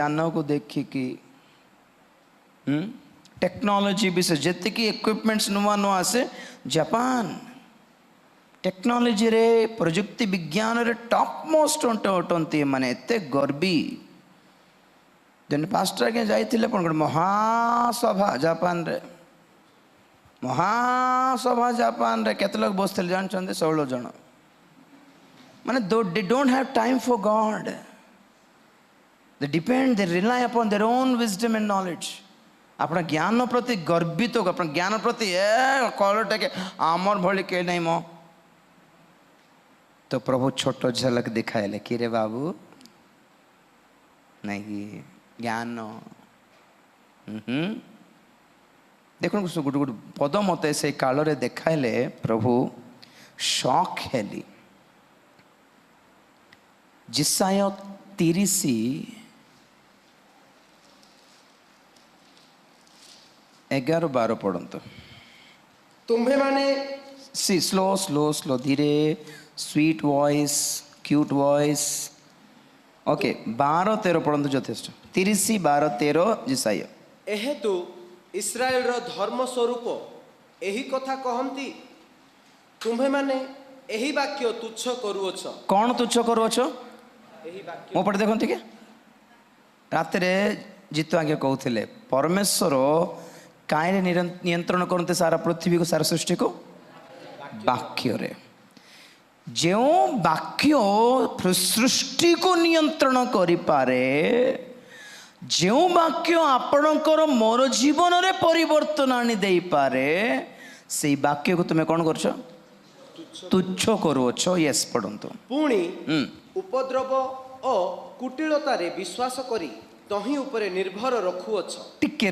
ज्ञान को देखिकी टेक्नोलोजी विषय जी इक्विपमेंट्स नुआ नुआ आसे जापान टेक्नोलोजी रे प्रजुक्ति विज्ञान रे टॉप मोस्ट उठंती माने एते गर्वी दिन पास्टर के जाइथिले पण महासभा जापान रे महासभा जापान रे केते लोग बसथिले जानछन्ते 16 जन माने they don't have time for God they rely upon their own wisdom and knowledge अपना ज्ञान प्रति गर्वित हो अपना ज्ञान प्रति कलटे के आमर भली के नहीं मो तो प्रभु छोट झलक दिखाएले कि रे बाबू नहीं ज्ञान देखो गोटे गोटे पद मत से काल रे देखाइले प्रभु शॉक हेली जिसाय 30 11-12 पढ़ंतु तुम्हें माने सी स्लो स्लो स्लो धीरे sweet voice cute voice okay 12-13 पढ़ंतु यथेष्ट 30 12-13 जिसाय एहेतु इस्राएल रो धर्म स्वरूप एही कथा कहंती तुम्हें माने एही वाक्य तुच्छ करूअछ कौन तुच्छ करूअछ एही वाक्य मो पढ़ देखंती के रात रे जीतु आगे कहउथिले परमेश्वर काहे नियंत्रण करते सारा पृथ्वी को सारा सृष्टि को वाक्य रे जो वाक्य सृष्टि को नियंत्रण करि पारे जो वाक्य आपणकर मोर जीवन रे परिवर्तन आनी दे पारे से वाक्य को तुमे कौन करछ तुच्छ करूछ यस पढ़ंतु पुणी उपद्रव और कुटिलता रे विश्वास करी तही ऊपर निर्भर रखुअछ टिके